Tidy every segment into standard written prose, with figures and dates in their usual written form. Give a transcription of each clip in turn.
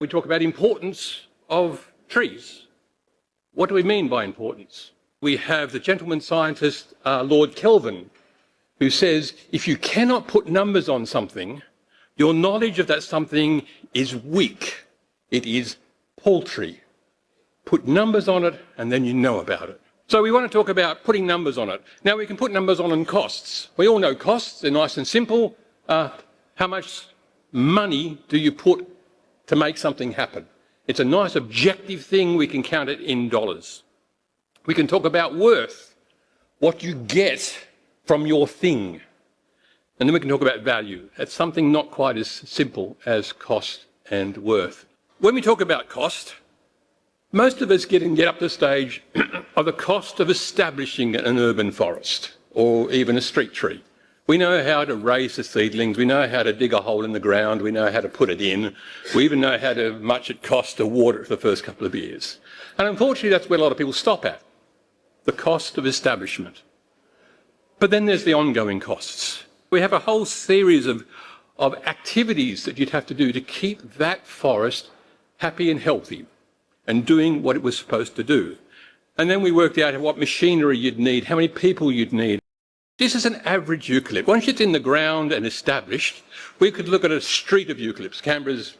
We talk about importance of trees. What do we mean by importance? We have the gentleman scientist, Lord Kelvin, who says, if you cannot put numbers on something, your knowledge of that something is weak. It is paltry. Put numbers on it, and then you know about it. So we want to talk about putting numbers on it. Now, we can put numbers on costs. We all know costs. They're nice and simple. How much money do you put to make something happen? It's a nice objective thing. We can count it in dollars. We can talk about worth, what you get from your thing. And then we can talk about value. That's something not quite as simple as cost and worth. When we talk about cost, most of us get up to the stage of the cost of establishing an urban forest or even a street tree. We know how to raise the seedlings, we know how to dig a hole in the ground, we know how to put it in, we even know how much it costs to water it for the first couple of years. And unfortunately, that's where a lot of people stop at, the cost of establishment. But then there's the ongoing costs. We have a whole series of activities that you'd have to do to keep that forest happy and healthy and doing what it was supposed to do. And then we worked out what machinery you'd need, how many people you'd need. This is an average eucalypt. Once it's in the ground and established, we could look at a street of eucalypts. Canberra's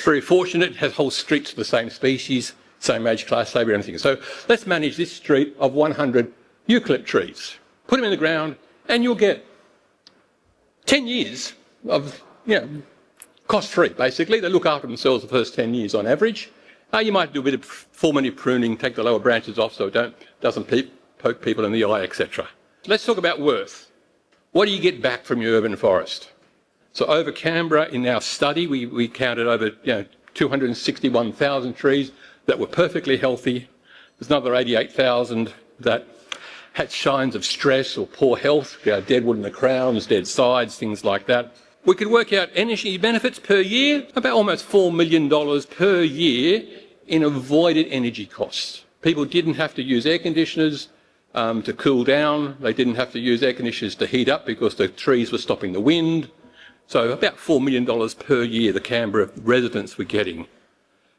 very fortunate, it has whole streets of the same species, same age class, same everything. So let's manage this street of 100 eucalypt trees. Put them in the ground and you'll get 10 years of, cost-free, basically. They look after themselves the first 10 years on average. You might do a bit of 4-minute pruning, take the lower branches off so it doesn't poke people in the eye, etc. Let's talk about worth. What do you get back from your urban forest? So over Canberra, in our study, we counted over 261,000 trees that were perfectly healthy. There's another 88,000 that had signs of stress or poor health, dead wood in the crowns, dead sides, things like that. We could work out energy benefits per year, about almost $4 million per year in avoided energy costs. People didn't have to use air conditioners to cool down. They didn't have to use air conditioners to heat up because the trees were stopping the wind. So about $4 million per year the Canberra residents were getting.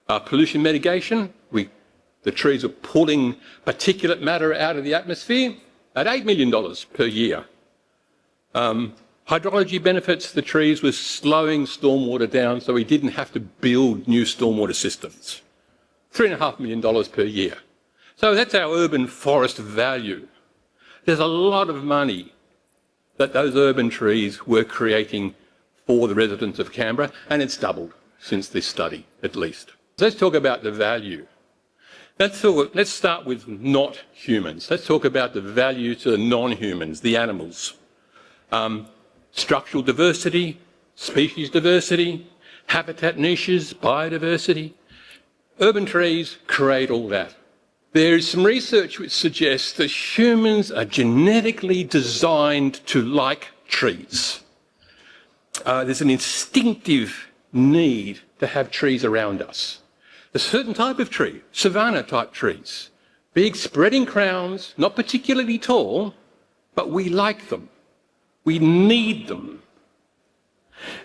Pollution mitigation, the trees were pulling particulate matter out of the atmosphere at $8 million per year. Hydrology benefits, the trees were slowing stormwater down so we didn't have to build new stormwater systems. $3.5 million per year. So that's our urban forest value. There's a lot of money that those urban trees were creating for the residents of Canberra, and it's doubled since this study, at least. So let's talk about the value. Let's start with not humans. Let's talk about the value to the non-humans, the animals. Structural diversity, species diversity, habitat niches, biodiversity. Urban trees create all that. There is some research which suggests that humans are genetically designed to like trees. There's an instinctive need to have trees around us. A certain type of tree, savanna type trees, big spreading crowns, not particularly tall, but we like them. We need them.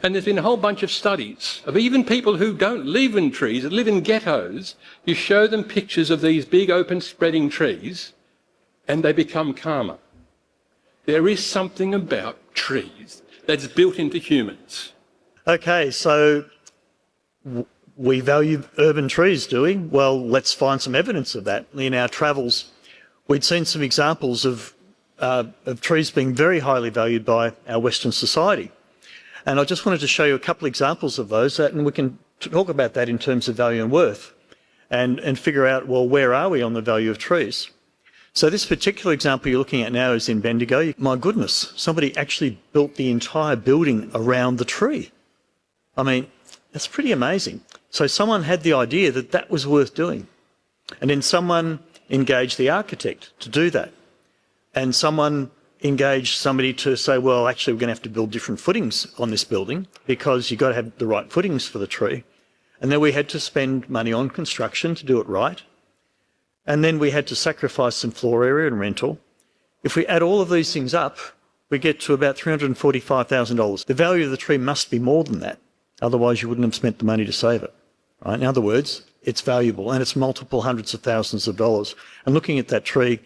And there's been a whole bunch of studies of even people who don't live in trees, that live in ghettos. You show them pictures of these big open spreading trees and they become calmer. There is something about trees that's built into humans. Okay, so we value urban trees, do we? Well, let's find some evidence of that. In our travels, we'd seen some examples of trees being very highly valued by our Western society. And I just wanted to show you a couple of examples of those, and we can talk about that in terms of value and worth and figure out, well, where are we on the value of trees? So this particular example you're looking at now is in Bendigo. My goodness, somebody actually built the entire building around the tree. I mean, that's pretty amazing. So someone had the idea that that was worth doing. And then someone engaged the architect to do that. And someone engaged somebody to say, well, actually, we're going to have to build different footings on this building because you've got to have the right footings for the tree. And then we had to spend money on construction to do it right. And then we had to sacrifice some floor area and rental. If we add all of these things up, we get to about $345,000. The value of the tree must be more than that. Otherwise, you wouldn't have spent the money to save it. Right? In other words, it's valuable and it's multiple hundreds of thousands of dollars. And looking at that tree,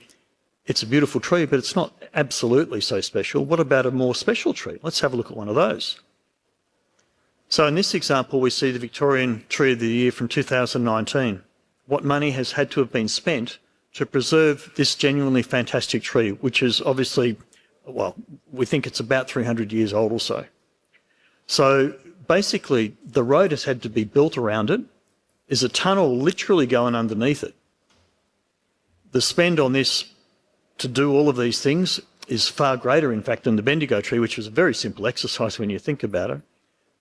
it's a beautiful tree, but it's not absolutely so special. What about a more special tree? Let's have a look at one of those. So in this example, we see the Victorian Tree of the Year from 2019. What money has had to have been spent to preserve this genuinely fantastic tree, which is obviously, well, we think it's about 300 years old or so. So basically, the road has had to be built around it. There's a tunnel literally going underneath it. The spend on this to do all of these things is far greater, in fact, than the Bendigo tree, which was a very simple exercise when you think about it.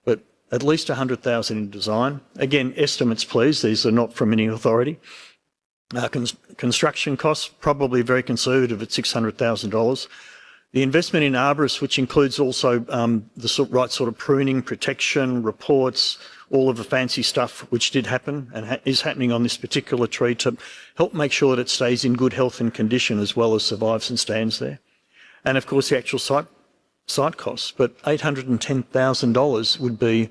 But at least $100,000 in design. Again, estimates, please. These are not from any authority. Construction costs, probably very conservative at $600,000. The investment in arborists, which includes also the right sort of pruning, protection, reports, all of the fancy stuff which did happen and is happening on this particular tree to help make sure that it stays in good health and condition as well as survives and stands there. And of course the actual site costs, but $810,000 would be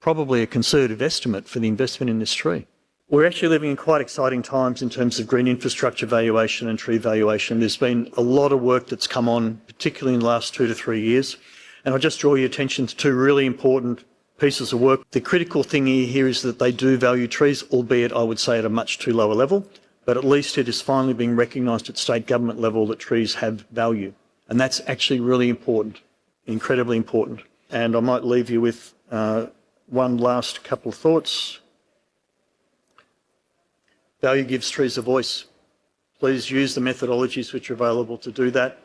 probably a conservative estimate for the investment in this tree. We're actually living in quite exciting times in terms of green infrastructure valuation and tree valuation. There's been a lot of work that's come on, particularly in the last 2 to 3 years. And I'll just draw your attention to 2 really important pieces of work. The critical thing here is that they do value trees, albeit I would say at a much too low a level, but at least it is finally being recognised at state government level that trees have value. And that's actually really important, incredibly important. And I might leave you with one last couple of thoughts. Value gives trees a voice. Please use the methodologies which are available to do that.